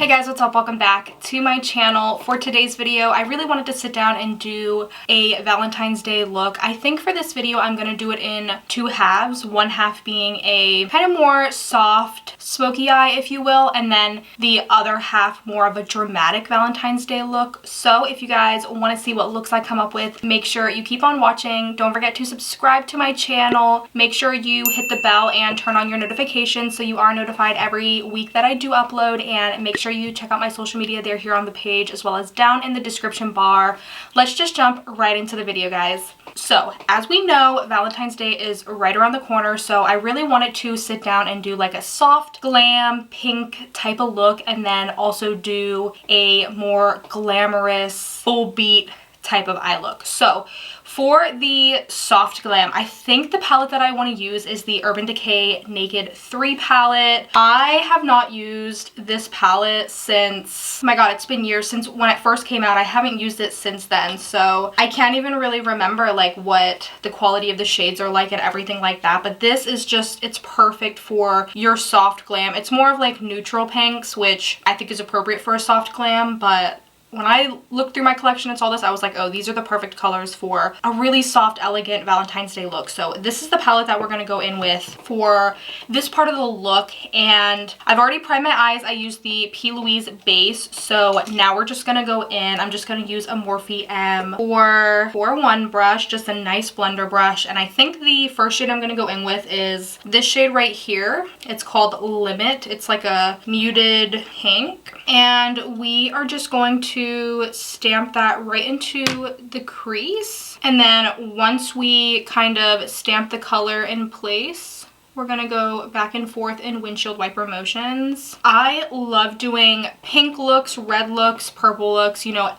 Hey guys, what's up? Welcome back to my channel. For today's video, I really wanted to sit down and do a Valentine's Day look. I think for this video, I'm going to do it in two halves. One half being a kind of more soft, smoky eye, if you will, and then the other half more of a dramatic Valentine's Day look. So if you guys want to see what looks I come up with, make sure you keep on watching. Don't forget to subscribe to my channel. Make sure you hit the bell and turn on your notifications so you are notified every week that I do upload, and make sure you check out my social media. They're here on the page as well as down in the description bar. Let's just jump right into the video, guys. So as we know, Valentine's Day is right around the corner, so I really wanted to sit down and do like a soft glam pink type of look, and then also do a more glamorous full beat type of eye look. So for the soft glam, I think the palette that I want to use is the Urban Decay Naked 3 palette. I have not used this palette since, oh my god, it's been years since when it first came out. I haven't used it since then, so I can't even really remember like what the quality of the shades are like and everything like that. But this is just, it's perfect for your soft glam. It's more of like neutral pinks, which I think is appropriate for a soft glam, but when I looked through my collection and saw this, I was like, oh, these are the perfect colors for a really soft, elegant Valentine's Day look. So this is the palette that we're going to go in with for this part of the look. And I've already primed my eyes. I used the P. Louise base. So now we're just going to go in. I'm just going to use a Morphe M441 brush, just a nice blender brush. And I think the first shade I'm going to go in with is this shade right here. It's called Limit. It's like a muted pink. And we are just going to stamp that right into the crease. And then once we kind of stamp the color in place, we're gonna go back and forth in windshield wiper motions. I love doing pink looks, red looks, purple looks, you know,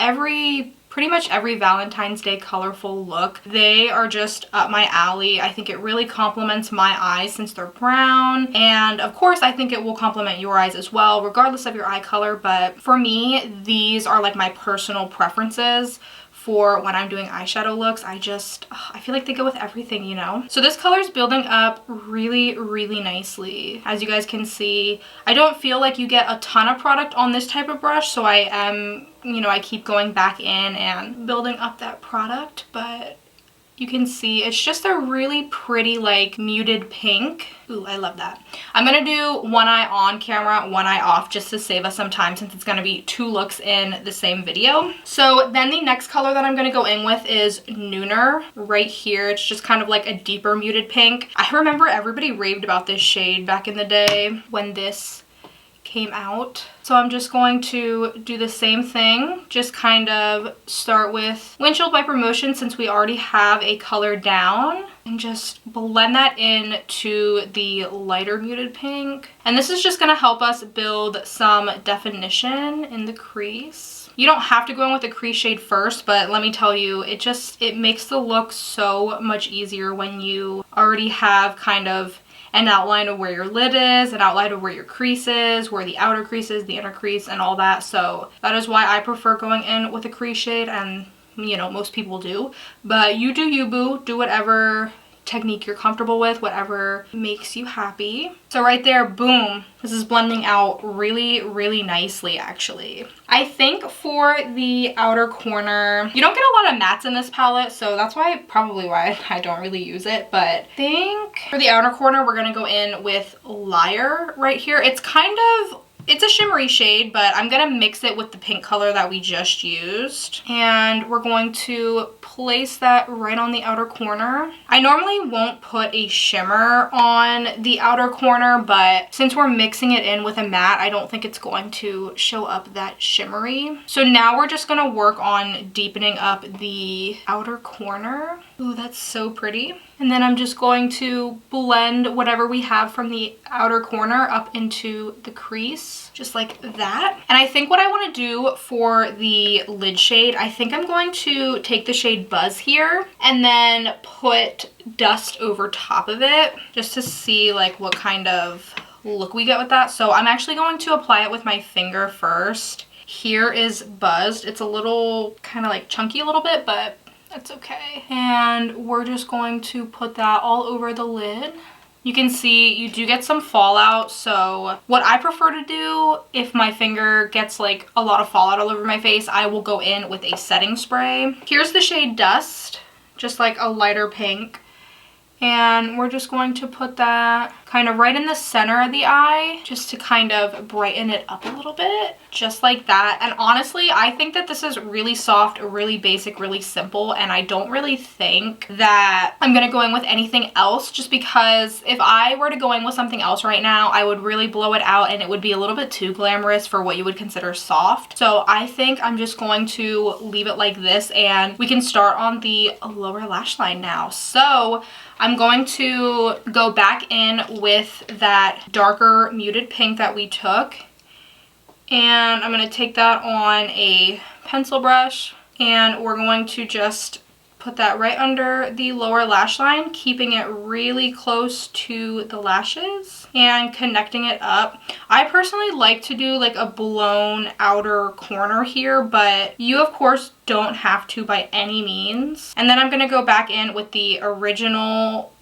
pretty much every Valentine's Day colorful look. They are just up my alley. I think it really complements my eyes since they're brown. And of course, I think it will complement your eyes as well, regardless of your eye color. But for me, these are like my personal preferences for when I'm doing eyeshadow looks. I feel like they go with everything, you know? So this color is building up really, really nicely. As you guys can see, I don't feel like you get a ton of product on this type of brush, so I am, you know, I keep going back in and building up that product, but you can see it's just a really pretty like muted pink. Ooh, I love that. I'm gonna do one eye on camera, one eye off, just to save us some time since it's gonna be two looks in the same video. So then the next color that I'm gonna go in with is Nooner right here. It's just kind of like a deeper muted pink. I remember everybody raved about this shade back in the day when this came out. So I'm just going to do the same thing, just kind of start with windshield wiper motion since we already have a color down, and just blend that in to the lighter muted pink. And this is just going to help us build some definition in the crease. You don't have to go in with the crease shade first, but let me tell you, it makes the look so much easier when you already have kind of an outline of where your lid is, an outline of where your crease is, where the outer crease is, the inner crease, and all that. So that is why I prefer going in with a crease shade, and you know, most people do. But you do you, boo. Do whatever technique you're comfortable with, whatever makes you happy. So right there, boom, this is blending out really, really nicely actually. I think for the outer corner, you don't get a lot of mattes in this palette, so that's probably why I don't really use it. But I think for the outer corner, we're gonna go in with Liar right here. It's a shimmery shade, but I'm gonna mix it with the pink color that we just used. And we're going to place that right on the outer corner. I normally won't put a shimmer on the outer corner, but since we're mixing it in with a matte, I don't think it's going to show up that shimmery. So now we're just gonna work on deepening up the outer corner. Ooh, that's so pretty. And then I'm just going to blend whatever we have from the outer corner up into the crease, just like that. And I think what I want to do for the lid shade, I think I'm going to take the shade Buzz here and then put dust over top of it just to see like what kind of look we get with that. So I'm actually going to apply it with my finger first. Here is Buzzed. It's a little kind of like chunky a little bit, but that's okay. And we're just going to put that all over the lid. you can see you do get some fallout. So what I prefer to do, if my finger gets like a lot of fallout all over my face, I will go in with a setting spray. Here's the shade Dust, just like a lighter pink. And we're just going to put that kind of right in the center of the eye, just to kind of brighten it up a little bit, just like that. And honestly, I think that this is really soft, really basic, really simple, and I don't really think that I'm gonna go in with anything else, just because if I were to go in with something else right now, I would really blow it out and it would be a little bit too glamorous for what you would consider soft. So I think I'm just going to leave it like this, and we can start on the lower lash line now. So I'm going to go back in with that darker muted pink that we took, and I'm going to take that on a pencil brush, and we're going to just put that right under the lower lash line, keeping it really close to the lashes and connecting it up. I personally like to do like a blown outer corner here, but you of course don't have to by any means. And then I'm going to go back in with the original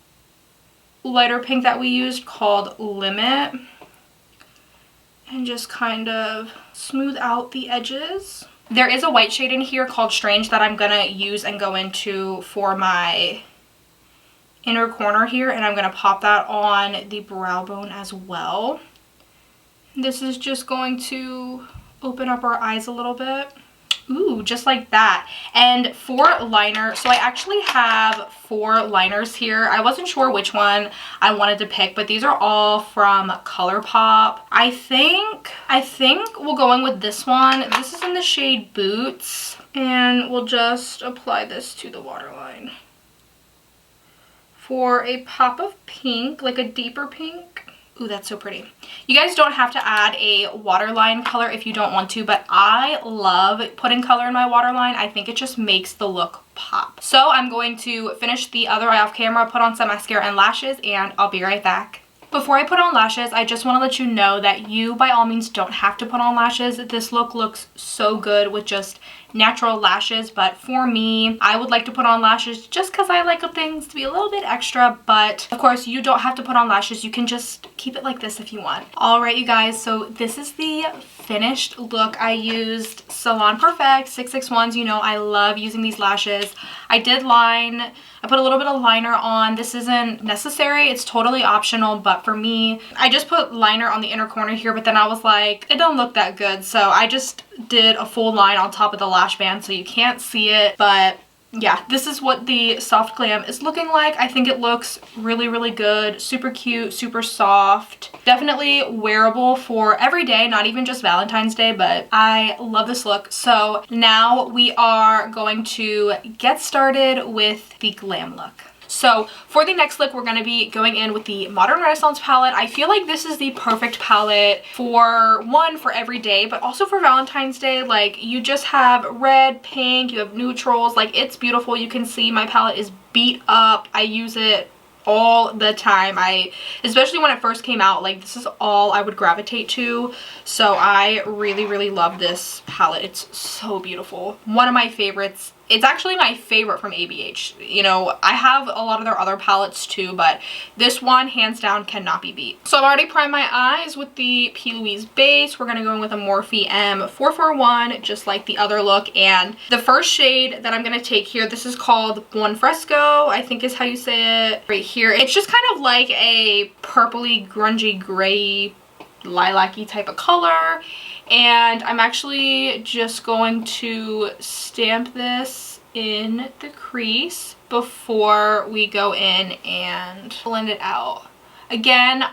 lighter pink that we used called Limit, and just kind of smooth out the edges. There is a white shade in here called Strange that I'm gonna use and go into for my inner corner here, and I'm gonna pop that on the brow bone as well. This is just going to open up our eyes a little bit. Ooh, just like that. And for liner, so I actually have 4 liners here. I wasn't sure which one I wanted to pick, but these are all from ColourPop. I think we'll go in with this one. This is in the shade Boots, and we'll just apply this to the waterline for a pop of pink, like a deeper pink. Ooh, that's so pretty. You guys don't have to add a waterline color if you don't want to, but I love putting color in my waterline. I think it just makes the look pop. So I'm going to finish the other eye off camera, put on some mascara and lashes, and I'll be right back. Before I put on lashes, I just want to let you know that you by all means don't have to put on lashes. This look looks so good with just natural lashes, but for me, I would like to put on lashes just because I like things to be a little bit extra. But of course, you don't have to put on lashes. You can just keep it like this if you want. All right, you guys, so this is the finished look. I used Salon Perfect 661s. You know, I love using these lashes. I did line. I put a little bit of liner on. This isn't necessary. It's totally optional, but for me, I just put liner on the inner corner here, but then I was like, it don't look that good. So I just did a full line on top of the lash band so you can't see it. But yeah, this is what the Soft Glam is looking like. I think it looks really, really good. Super cute, super soft. Definitely wearable for every day, not even just Valentine's Day, but I love this look. So now we are going to get started with the glam look. So for the next look, we're going to be going in with the Modern Renaissance palette. I feel like this is the perfect palette for every day, but also for Valentine's Day. Like, you just have red, pink, you have neutrals. Like, it's beautiful. You can see my palette is beat up. I use it all the time. Especially when it first came out, like, this is all I would gravitate to. So I really, really love this palette. It's so beautiful. One of my favorites. It's actually my favorite from ABH. You know, I have a lot of their other palettes too, but this one, hands down, cannot be beat. So I've already primed my eyes with the P. Louise base. We're going to go in with a Morphe M441, just like the other look. And the first shade that I'm going to take here, this is called Buon Fresco, I think is how you say it, right here. It's just kind of like a purpley, grungy, gray, lilac-y type of color. And I'm actually just going to stamp this in the crease before we go in and blend it out. Again,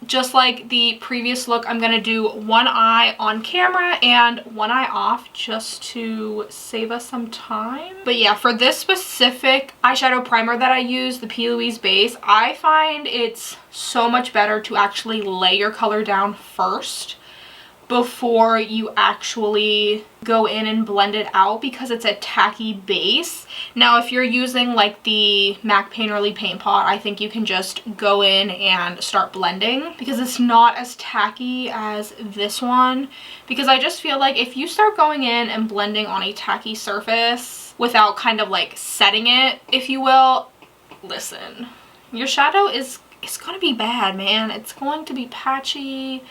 just like the previous look, I'm going to do one eye on camera and one eye off just to save us some time. But yeah, for this specific eyeshadow primer that I use, the P. Louise base, I find it's so much better to actually lay your color down first before you actually go in and blend it out, because it's a tacky base. Now, if you're using like the MAC Painterly Paint Pot, I think you can just go in and start blending, because it's not as tacky as this one. Because I just feel like if you start going in and blending on a tacky surface without kind of like setting it, if you will, listen, your shadow is it's gonna be bad, man. It's going to be patchy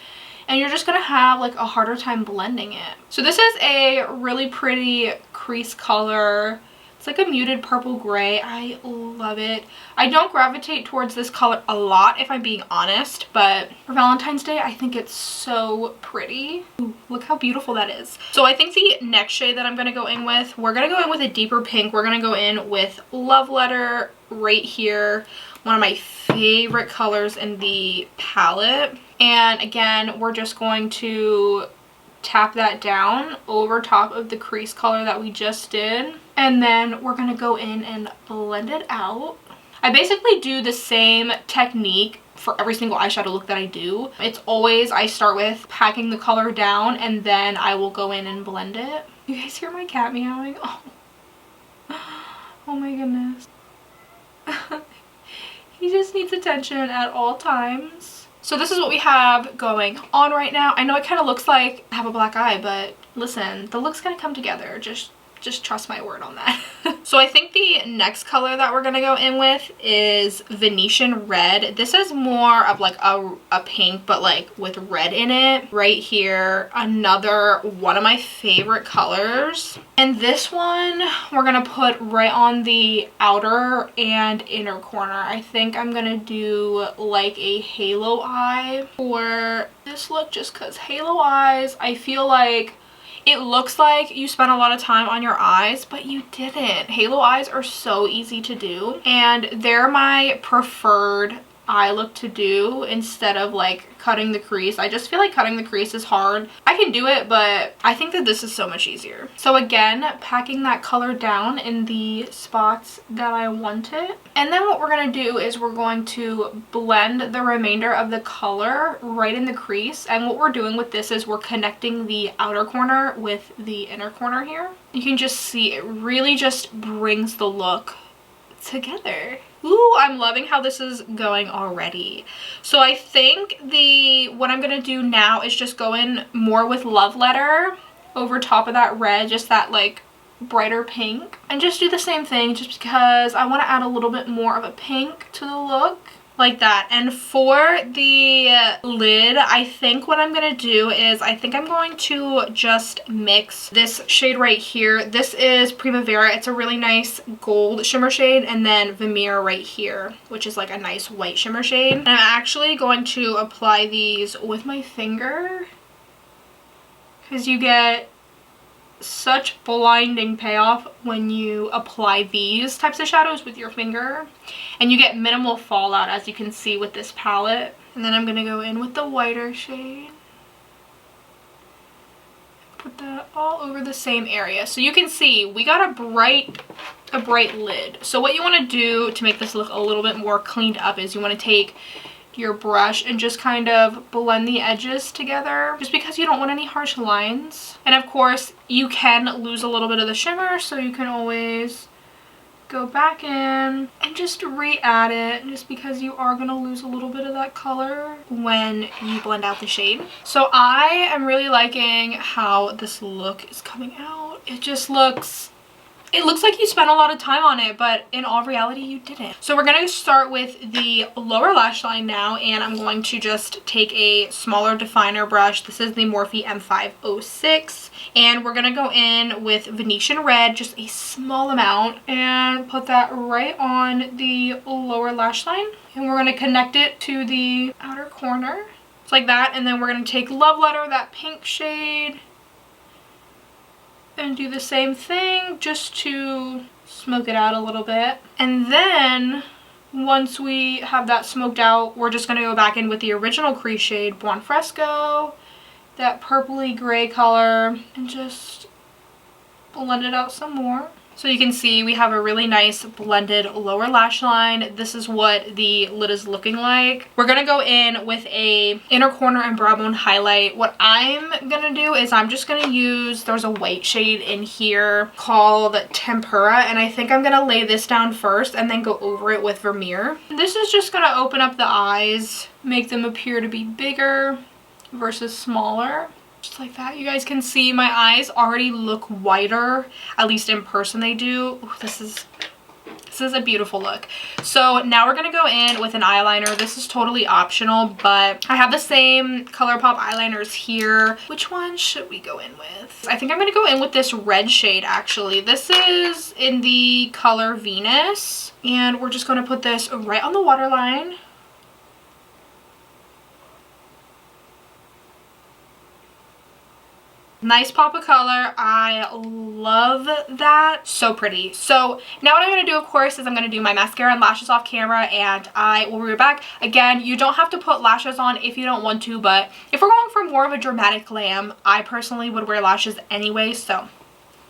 and you're just gonna have like a harder time blending it. So this is a really pretty crease color. It's like a muted purple gray. I love it. I don't gravitate towards this color a lot if I'm being honest, but for Valentine's Day, I think it's so pretty. Ooh, look how beautiful that is. So I think the next shade that I'm gonna go in with, we're gonna go in with a deeper pink. We're gonna go in with Love Letter right here. One of my favorite colors in the palette. And again, we're just going to tap that down over top of the crease color that we just did. And then we're gonna go in and blend it out. I basically do the same technique for every single eyeshadow look that I do. It's always, I start with packing the color down and then I will go in and blend it. You guys hear my cat meowing? Oh, oh my goodness. He just needs attention at all times. So this is what we have going on right now. I know it kind of looks like I have a black eye, but listen, the look's gonna come together. Just trust my word on that. So I think the next color that we're gonna go in with is Venetian Red. This is more of like a pink, but like with red in it. Right here, another one of my favorite colors. And this one, we're gonna put right on the outer and inner corner. I think I'm gonna do like a halo eye for this look, just cause halo eyes, I feel like it looks like you spent a lot of time on your eyes, but you didn't. Halo eyes are so easy to do, and they're my preferred eye look to do instead of like cutting the crease. I just feel like cutting the crease is hard. I can do it, but I think that this is so much easier. So again, packing that color down in the spots that I want it. And then what we're going to do is we're going to blend the remainder of the color right in the crease. And what we're doing with this is we're connecting the outer corner with the inner corner here. You can just see it really just brings the look together. Ooh, I'm loving how this is going already. So I think what I'm gonna do now is just go in more with Love Letter over top of that red, just that like brighter pink, and just do the same thing just because I want to add a little bit more of a pink to the look. Like that. And for the lid, I think what I'm gonna do is I think I'm going to just mix this shade right here. This is Primavera. It's a really nice gold shimmer shade, and then Vermeer right here, which is like a nice white shimmer shade. And I'm actually going to apply these with my finger because you get such blinding payoff when you apply these types of shadows with your finger, and you get minimal fallout, as you can see with this palette. And then I'm gonna go in with the whiter shade, put that all over the same area. So you can see we got a bright lid. So what you want to do to make this look a little bit more cleaned up is you want to take your brush and just kind of blend the edges together, just because you don't want any harsh lines. And of course you can lose a little bit of the shimmer, so you can always go back in and just re-add it, just because you are going to lose a little bit of that color when you blend out the shade. So I am really liking how this look is coming out. It looks like you spent a lot of time on it, but in all reality, you didn't. So we're going to start with the lower lash line now, and I'm going to just take a smaller definer brush. This is the Morphe M506, and we're going to go in with Venetian Red, just a small amount, and put that right on the lower lash line. And we're going to connect it to the outer corner, just like that. And then we're going to take Love Letter, that pink shade, and do the same thing just to smoke it out a little bit. And then once we have that smoked out, we're just going to go back in with the original crease shade, Buon Fresco, that purpley gray color, and just blend it out some more. So you can see we have a really nice blended lower lash line. This is what the lid is looking like. We're going to go in with a inner corner and brow bone highlight. What I'm going to do is I'm just going to use, there's a white shade in here called Tempera, and I think I'm going to lay this down first and then go over it with Vermeer. This is just going to open up the eyes, make them appear to be bigger versus smaller. Just like that. You guys can see my eyes already look whiter, at least in person they do. Ooh, this is This is a beautiful look. So now we're gonna go in with an eyeliner. This is totally optional, but I have the same ColourPop eyeliners here. Which one should we go in with? I think I'm gonna go in with this red shade actually. This is in the color Venus, and we're just gonna put this right on the waterline. Nice pop of color. I love that. So pretty. So now what I'm going to do, of course, is I'm going to do my mascara and lashes off camera, and I will be right back. Again, you don't have to put lashes on if you don't want to, but if we're going for more of a dramatic glam, I personally would wear lashes anyway, so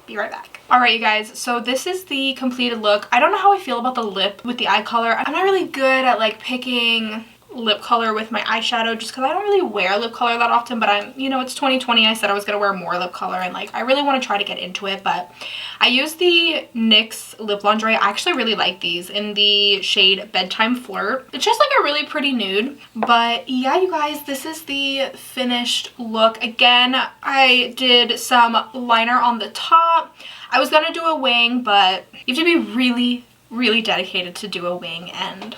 be right back. Alright, you guys, so this is the completed look. I don't know how I feel about the lip with the eye color. I'm not really good at like picking lip color with my eyeshadow just because I don't really wear lip color that often, but I'm, you know, it's 2020. I said I was gonna wear more lip color, and like I really want to try to get into it. But I use the NYX lip lingerie. I actually really like these in the shade Bedtime Flirt. It's just like a really pretty nude. But yeah, you guys, this is the finished look. Again, I did some liner on the top. I was gonna do a wing, but you have to be really dedicated to do a wing, and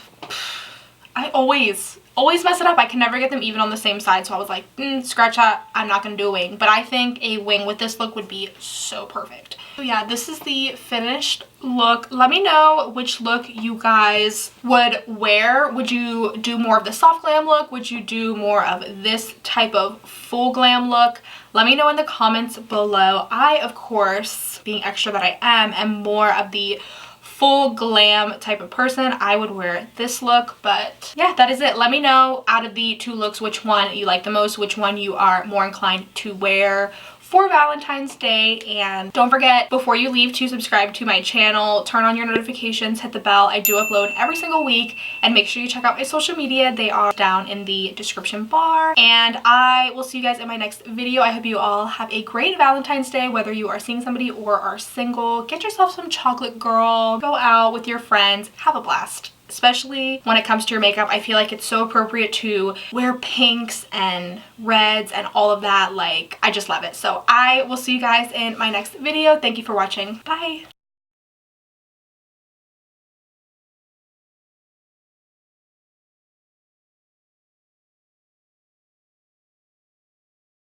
I always mess it up. I can never get them even on the same side, so I was like, scratch that, I'm not gonna do a wing. But I think a wing with this look would be so perfect. So yeah, this is the finished look. Let me know which look you guys would wear. Would you do more of the soft glam look? Would you do more of this type of full glam look? Let me know in the comments below. I, of course, being extra that I am more of the full glam type of person. I would wear this look. But yeah, that is it. Let me know out of the two looks which one you like the most, which one you are more inclined to wear for Valentine's Day. And don't forget, before you leave, to subscribe to my channel, turn on your notifications, hit the bell. I do upload every single week, and make sure you check out my social media. They are down in the description bar, and I will see you guys in my next video. I hope you all have a great Valentine's Day, whether you are seeing somebody or are single. Get yourself some chocolate, girl. Go out with your friends, have a blast. Especially when it comes to your makeup, I feel like it's so appropriate to wear pinks and reds and all of that. Like, I just love it. So I will see you guys in my next video. Thank you for watching. Bye.